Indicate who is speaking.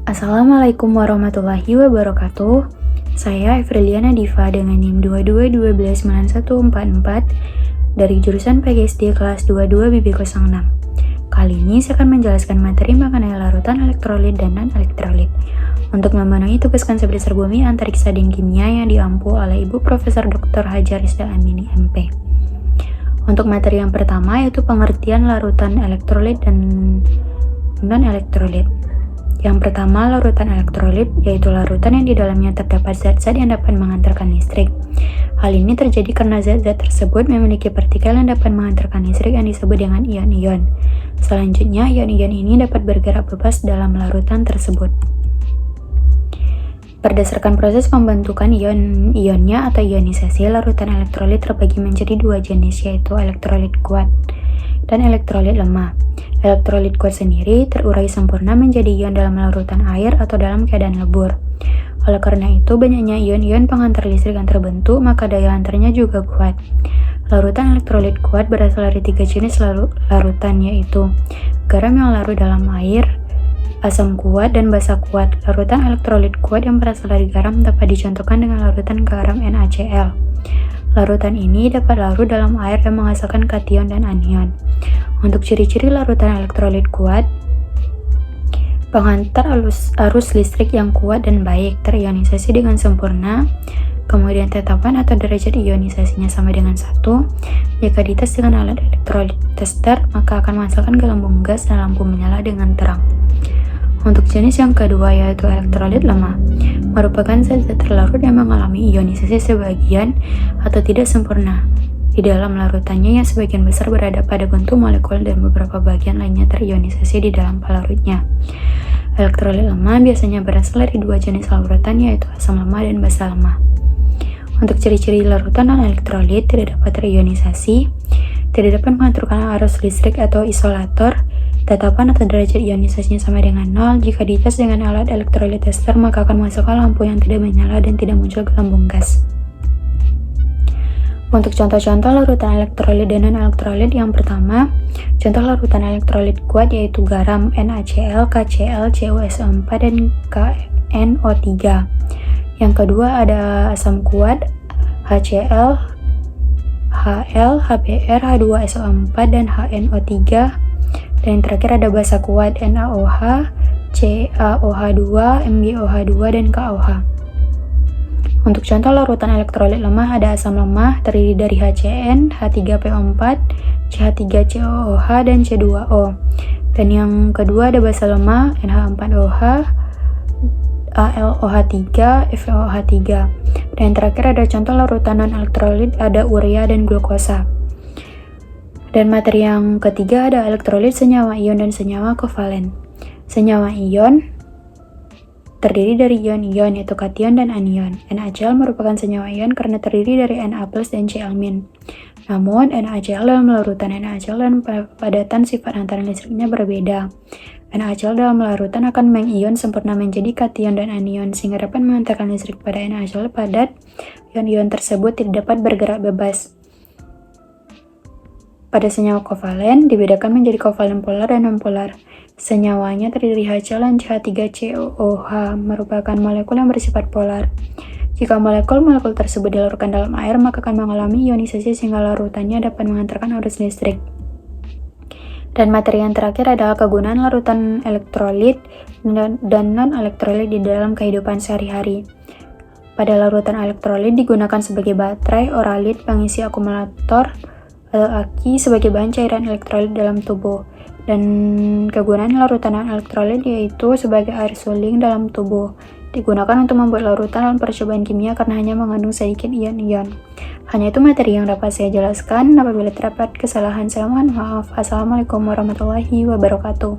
Speaker 1: Assalamualaikum warahmatullahi wabarakatuh. Saya Evriliana Diva dengan NIM 22129144 dari jurusan PGSD kelas 22 BB06. Kali ini saya akan menjelaskan materi mengenai larutan elektrolit dan non-elektrolit untuk memenuhi tugas konsep dasar bumi, antariksa, dan kimia yang diampu oleh Ibu Profesor Dr. Hajar Rizda Amini MP. Untuk materi yang pertama yaitu pengertian larutan elektrolit dan non-elektrolit. Yang pertama, larutan elektrolit yaitu larutan yang di dalamnya terdapat zat-zat yang dapat mengantarkan listrik. Hal ini terjadi karena zat-zat tersebut memiliki partikel yang dapat mengantarkan listrik yang disebut dengan ion-ion. Selanjutnya, ion-ion ini dapat bergerak bebas dalam larutan tersebut. Berdasarkan proses pembentukan ion-ionnya atau ionisasi, larutan elektrolit terbagi menjadi dua jenis, yaitu elektrolit kuat dan elektrolit lemah. Elektrolit kuat sendiri terurai sempurna menjadi ion dalam larutan air atau dalam keadaan lebur. Oleh karena itu, banyaknya ion-ion pengantar listrik yang terbentuk, maka daya antarnya juga kuat. Larutan elektrolit kuat berasal dari tiga jenis larutan, yaitu garam yang larut dalam air, asam kuat, dan basa kuat. Larutan elektrolit kuat yang berasal dari garam dapat dicontohkan dengan larutan garam NaCl. Larutan ini dapat larut dalam air dan menghasilkan kation dan anion. Untuk ciri-ciri larutan elektrolit kuat, penghantar arus listrik yang kuat dan baik, terionisasi dengan sempurna, kemudian tetapan atau derajat ionisasinya sama dengan 1. Jika dites dengan alat elektrolit tester, maka akan menghasilkan gelembung gas dan lampu menyala dengan terang. Untuk jenis yang kedua yaitu elektrolit lemah, merupakan zat-zat terlarut yang mengalami ionisasi sebagian atau tidak sempurna di dalam larutannya, yang sebagian besar berada pada bentuk molekul dan beberapa bagian lainnya terionisasi di dalam pelarutnya. Elektrolit lemah biasanya berasal dari dua jenis larutan, yaitu asam lemah dan basa lemah. Untuk ciri-ciri larutan non-elektrolit, tidak dapat terionisasi, tidak dapat mengaturkan arus listrik atau isolator, tetapan atau derajat ionisasinya sama dengan 0. Jika dites dengan alat elektrolit tester, maka akan menghasilkan lampu yang tidak menyala dan tidak muncul gelembung gas. Untuk contoh-contoh larutan elektrolit dan non-elektrolit, yang pertama, contoh larutan elektrolit kuat yaitu garam NaCl, KCl, CuSO4, dan KNO3. Yang kedua ada asam kuat HCl, Hal, HBr, H2SO4, dan HNO3. Dan yang terakhir ada basa kuat NaOH, CaOH2, MgOH2, dan KOH. Untuk contoh larutan elektrolit lemah ada asam lemah terdiri dari HCN, H3PO4, CH3COOH, dan C2O. Dan yang kedua ada basa lemah NH4OH, AlOH3, FeOH3. Dan yang terakhir ada contoh larutan non-elektrolit ada urea dan glukosa. Dan materi yang ketiga ada elektrolit senyawa ion dan senyawa kovalen. Senyawa ion terdiri dari ion-ion yaitu kation dan anion. NaCl merupakan senyawa ion karena terdiri dari Na+ dan Cl-. Namun, NaCl dalam larutan NaCl dan padatan sifat hantaran listriknya berbeda. NaCl dalam larutan akan mengion sempurna menjadi kation dan anion sehingga dapat mengantarkan listrik pada NaCl padat. Ion-ion tersebut tidak dapat bergerak bebas. Pada senyawa kovalen dibedakan menjadi kovalen polar dan non-polar. Senyawanya terdiri HCl dan CH3COOH merupakan molekul yang bersifat polar. Jika molekul-molekul tersebut dilarutkan dalam air, maka akan mengalami ionisasi sehingga larutannya dapat mengantarkan arus listrik. Dan materi yang terakhir adalah kegunaan larutan elektrolit dan non-elektrolit di dalam kehidupan sehari-hari. Pada larutan elektrolit digunakan sebagai baterai, oralit, pengisi akumulator, atau aki sebagai bahan cairan elektrolit dalam tubuh. Dan kegunaan larutan non-elektrolit yaitu sebagai air suling dalam tubuh. Digunakan untuk membuat larutan dalam percobaan kimia karena hanya mengandung sedikit ion-ion. Hanya itu materi yang dapat saya jelaskan. Apabila terdapat kesalahan, saya mohon maaf. Assalamualaikum warahmatullahi wabarakatuh.